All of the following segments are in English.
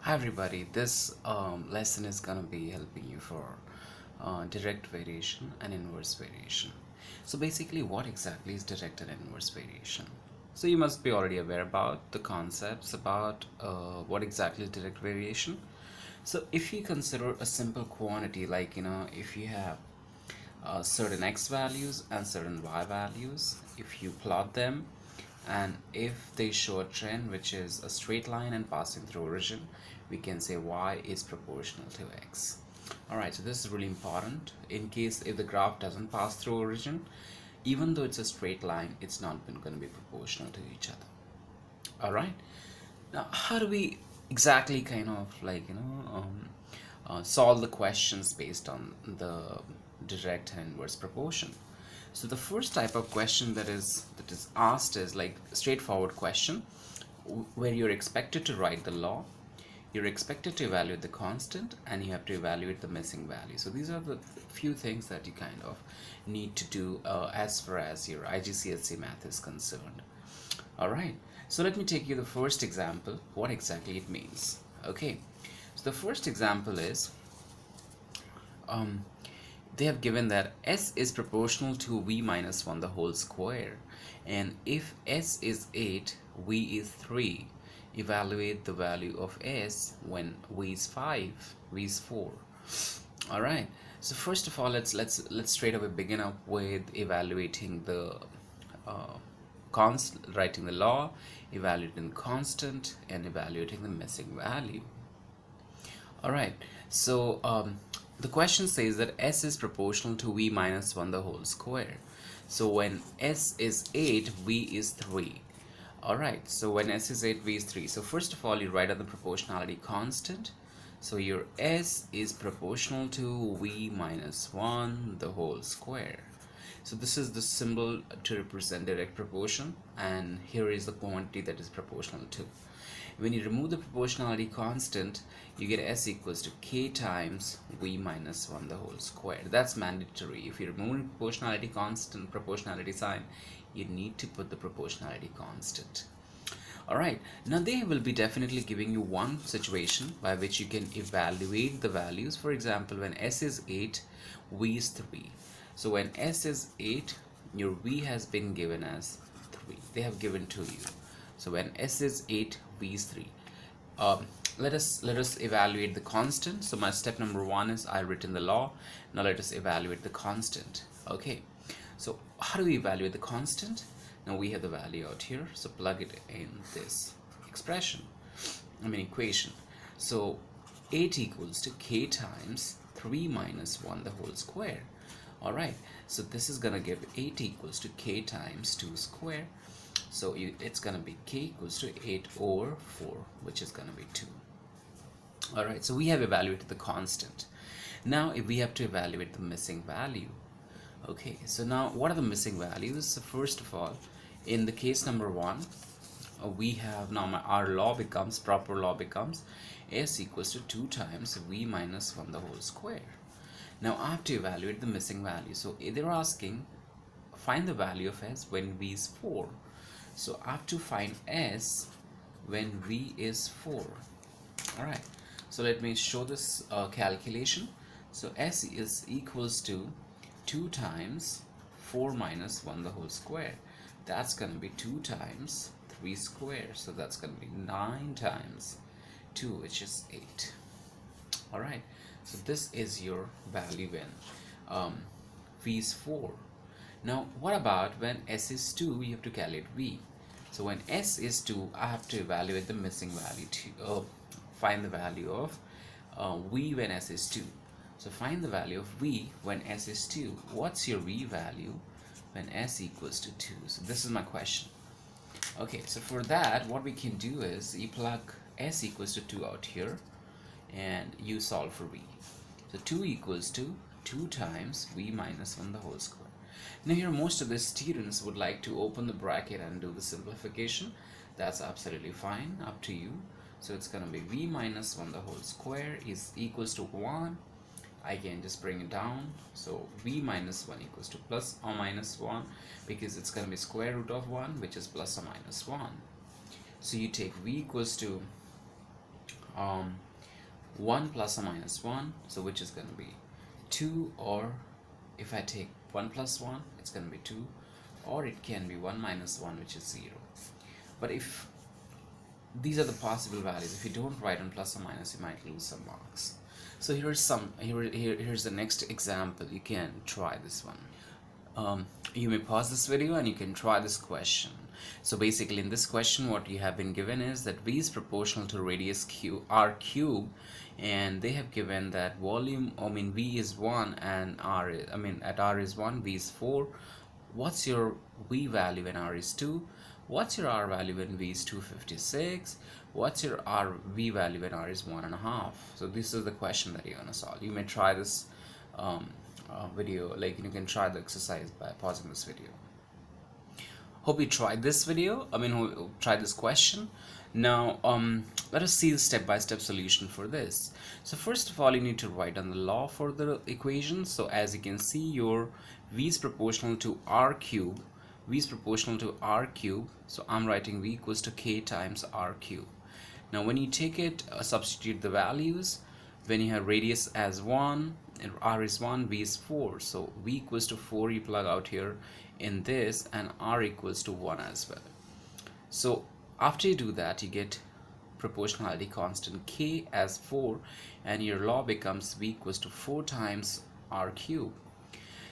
Hi everybody, this lesson is gonna be helping you for direct variation and inverse variation. So basically what exactly is direct and inverse variation? So you must be already aware about the concepts about what exactly is direct variation. So if you consider a simple quantity like if you have certain x values and certain y values, if you plot them and if they show a trend which is a straight line and passing through origin, we can say y is proportional to x. Alright, so this is really important in case if the graph doesn't pass through origin, even though it's a straight line, it's not going to be proportional to each other. Alright, now how do we exactly kind of solve the questions based on the direct and inverse proportion? So the first type of question that is asked is like a straightforward question where you're expected to write the law, you're expected to evaluate the constant, and you have to evaluate the missing value. So these are the few things that you kind of need to do as far as your IGCSE math is concerned. All right, so let me take you the first example, what exactly it means. Okay, so the first example is um, they have given that s is proportional to v minus 1 the whole square, and if s is 8, v is 3, evaluate the value of s when v is 5, v is 4. All right, so first of all let's straight away begin up with evaluating the writing the law, evaluating the constant, and evaluating the missing value. All right, so the question says that s is proportional to v minus 1 the whole square. So when s is 8, v is 3. All right, so when s is 8, v is 3. So first of all, you write down the proportionality constant. So your s is proportional to v minus 1 the whole square. So this is the symbol to represent direct proportion, and here is the quantity that is proportional to. When you remove the proportionality constant, you get s equals to k times v minus 1 the whole square. That's mandatory. If you remove the proportionality constant, proportionality sign, you need to put the proportionality constant. Alright, now they will be definitely giving you one situation by which you can evaluate the values. For example, when s is 8, v is 3. So when s is 8, your v has been given as 3. They have given to you. So when s is 8, v is 3. Let us evaluate the constant. So my step number 1 is I written the law. Now let us evaluate the constant. Okay, so how do we evaluate the constant? Now we have the value out here, so plug it in this equation. So 8 equals to k times 3 minus 1 the whole square. All right, so this is gonna give 8 equals to k times 2 square. So it's gonna be k equals to 8 over 4, which is gonna be 2. All right, so we have evaluated the constant. Now if we have to evaluate the missing value. Okay, so now what are the missing values? So first of all, in the case number 1, we have now our proper law becomes s equals to 2 times v minus 1 the whole square. Now I have to evaluate the missing value. So they're asking find the value of s when v is 4. So I have to find s when v is 4. All right, so let me show this calculation. So s is equals to 2 times 4 minus 1 the whole square. That's going to be 2 times 3 square. So that's going to be 9 times 2, which is 8. All right, so this is your value when v is 4. Now what about when s is 2? You have to calculate v. So when s is 2, I have to evaluate the missing value to find the value of v when s is 2. So find the value of v when s is 2. What's your v value when s equals to 2? So this is my question. Okay, so for that, what we can do is you plug s equals to 2 out here and you solve for v. So 2 equals to 2 times v minus 1 the whole square. Now here most of the students would like to open the bracket and do the simplification. That's absolutely fine, up to you. So it's going to be v minus 1 the whole square is equals to 1. I can just bring it down. So v minus 1 equals to plus or minus 1 because it's going to be square root of 1, which is plus or minus 1. So you take v equals to um, 1 plus or minus 1, so which is going to be 2, or if I take 1 plus 1, it's going to be 2, or it can be 1 minus 1, which is 0. But if these are the possible values, if you don't write on plus or minus, you might lose some marks. So here's the next example. You can try this one. You may pause this video and you can try this question. So basically in this question what you have been given is that V is proportional to radius r cube, and they have given that volume, V is 1 and at r is 1, V is 4. What's your V value when r is 2? What's your r value when V is 256? What's your r V value when r is 1.5? So this is the question that you're gonna solve. You may try this video, like you can try the exercise by pausing this video. Hope you tried this video, tried this question. Now let us see the step-by-step solution for this. So first of all, you need to write down the law for the equation. So as you can see, your V is proportional to r cube. V is proportional to r cube, so I'm writing V equals to K times r cube. Now when you take it, substitute the values. When you have radius as 1 and r is 1, V is 4, so V equals to 4 you plug out here in this, and r equals to 1 as well. So after you do that, you get proportionality constant K as 4, and your law becomes V equals to 4 times r cube.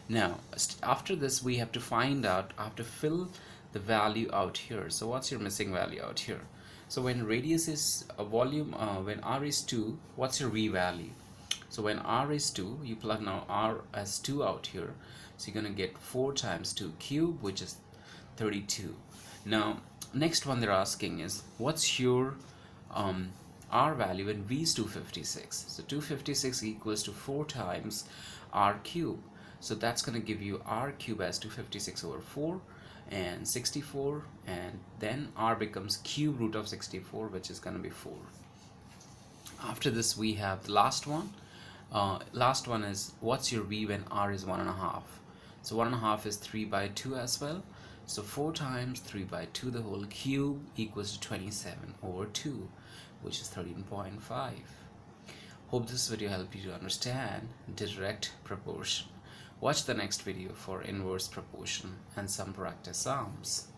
Now after this we have to find out, I have to fill the value out here. So what's your missing value out here? So when radius is a volume, when r is 2, what's your V value? So when r is 2, you plug now r as 2 out here, so you're going to get 4 times 2 cube, which is 32. Now next one they're asking is what's your r value when V is 256? So 256 equals to 4 times r cube, so that's going to give you r cube as 256 over 4 and 64, and then r becomes cube root of 64, which is going to be 4. After this we have the last one. Last one is what's your V when r is 1.5? So 1.5 is 3 by 2 as well, so 4 times 3 by 2 the whole cube equals to 27 over 2, which is 13.5. Hope this video helped you to understand direct proportion. Watch the next video for inverse proportion and some practice sums.